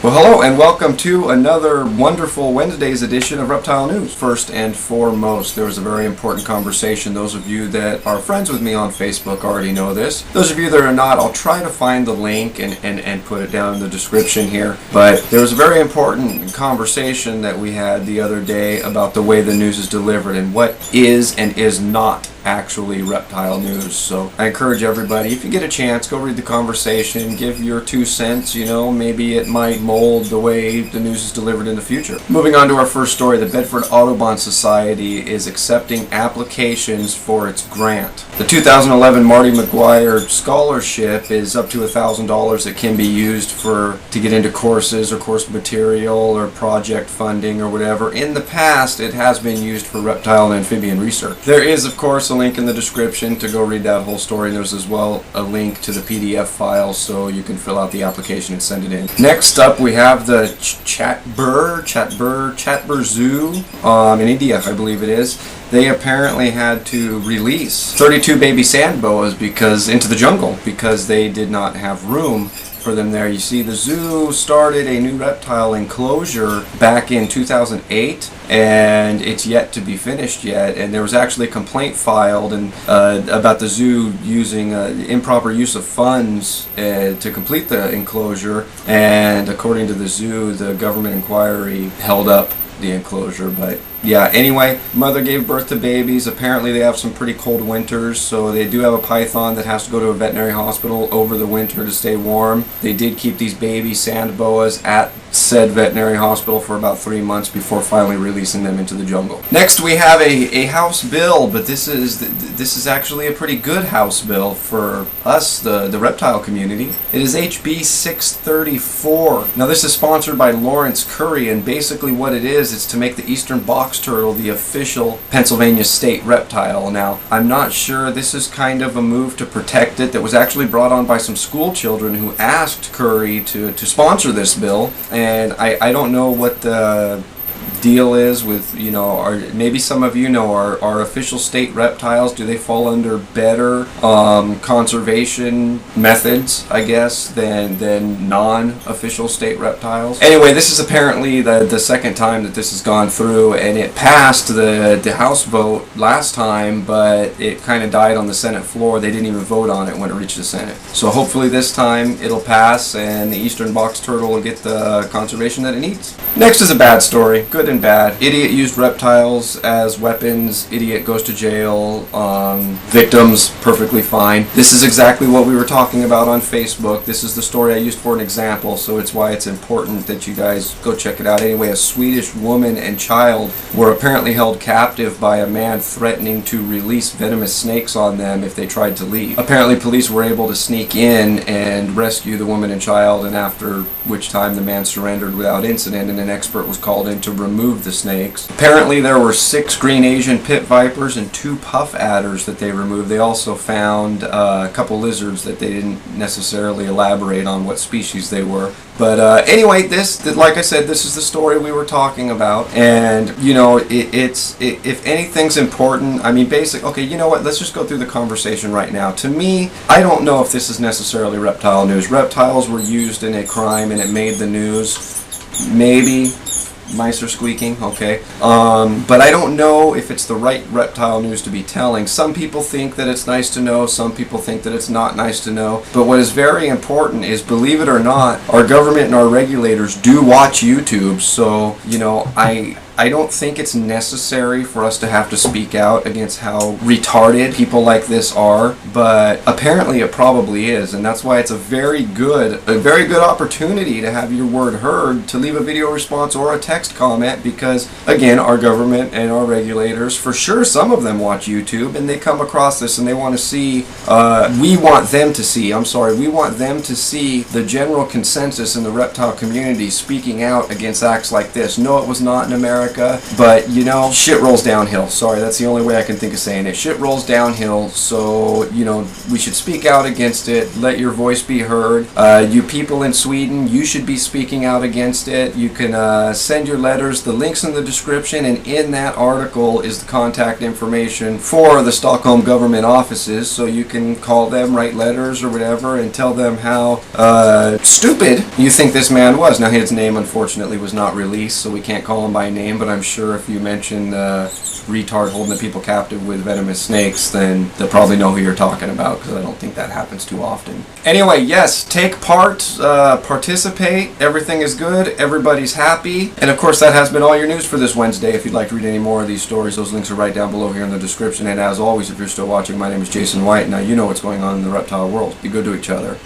Well, hello and welcome to another wonderful Wednesday's edition of Reptile News. First and foremost, there was a very important conversation. Those of you that are friends with me on Facebook already know this. Those of you that are not, I'll try to find the link and put it down in the description here. But there was a very important conversation that we had the other day about the way the news is delivered and what is and is not actually reptile news. So I encourage everybody, if you get a chance, go read the conversation, give your 2 cents. Maybe it might mold the way the news is delivered in the future. Moving on to our first story, the Bedford Audubon Society is accepting applications for its grant. The 2011 Marty Maguire scholarship is up to $1,000 that can be used to get into courses or course material or project funding or whatever. In the past, it has been used for reptile and amphibian research. There is, of course, a link in the description to go read that whole story. There's as well a link to the PDF file so you can fill out the application and send it in. Next up, we have the Chatur Zoo in India, I believe it is. They apparently had to release 32 baby sand boas into the jungle because they did not have room for them there. You see, the zoo started a new reptile enclosure back in 2008, and it's yet to be finished yet. And there was actually a complaint filed about the zoo using improper use of funds to complete the enclosure. And according to the zoo, the government inquiry held up the enclosure. But yeah, anyway, mother gave birth to babies. Apparently they have some pretty cold winters, so they do have a python that has to go to a veterinary hospital over the winter to stay warm. They did keep these baby sand boas at said veterinary hospital for about 3 months before finally releasing them into the jungle. Next we have a House bill, but this is actually a pretty good House bill for us, the reptile community. It is HB 634. Now this is sponsored by Lawrence Curry, and basically what it is to make the eastern box turtle the official Pennsylvania state reptile. Now, I'm not sure, this is kind of a move to protect it that was actually brought on by some school children who asked Curry to sponsor this bill, and I don't know what the deal is with, maybe some of you know, our official state reptiles, do they fall under better conservation methods, I guess, than non-official state reptiles? Anyway, this is apparently the second time that this has gone through, and it passed the House vote last time, but it kind of died on the Senate floor. They didn't even vote on it when it reached the Senate. So hopefully this time it'll pass and the eastern box turtle will get the conservation that it needs. Next is a bad story, good and bad. Idiot used reptiles as weapons. Idiot goes to jail. Victims perfectly fine. This is exactly what we were talking about on Facebook. This is the story I used for an example, so it's why it's important that you guys go check it out. Anyway, a Swedish woman and child were apparently held captive by a man threatening to release venomous snakes on them if they tried to leave. Apparently police were able to sneak in and rescue the woman and child, and after which time the man surrendered without incident, and an expert was called in to remove the snakes. Apparently there were 6 green Asian pit vipers and 2 puff adders that they removed. They also found a couple lizards that they didn't necessarily elaborate on what species they were. But anyway, like I said, this is the story we were talking about, and if anything's important, I mean, okay, you know what? Let's just go through the conversation right now. To me, I don't know if this is necessarily reptile news. Reptiles were used in a crime and it made the news. Maybe. Mice are squeaking, okay. But I don't know if it's the right reptile news to be telling. Some people think that it's nice to know, some people think that it's not nice to know. But what is very important is, believe it or not, our government and our regulators do watch YouTube, so, I don't think it's necessary for us to have to speak out against how retarded people like this are, but apparently it probably is, and that's why it's a very good opportunity to have your word heard, to leave a video response or a text comment, because again, our government and our regulators, for sure some of them watch YouTube and they come across this and they want to see, we want them to see the general consensus in the reptile community speaking out against acts like this. No, it was not in America. America. But, you know, shit rolls downhill. Sorry, that's the only way I can think of saying it. Shit rolls downhill, so, you know, we should speak out against it. Let your voice be heard. You people in Sweden, you should be speaking out against it. You can send your letters. The link's in the description, and in that article is the contact information for the Stockholm government offices, so you can call them, write letters or whatever, and tell them how stupid you think this man was. Now, his name, unfortunately, was not released, so we can't call him by name, but I'm sure if you mention retard holding the people captive with venomous snakes, then they'll probably know who you're talking about, because I don't think that happens too often. Anyway, yes, take part, participate, everything is good, everybody's happy, and of course that has been all your news for this Wednesday. If you'd like to read any more of these stories, those links are right down below here in the description, and as always, if you're still watching, my name is Jason White. Now you know what's going on in the reptile world. Be good to each other.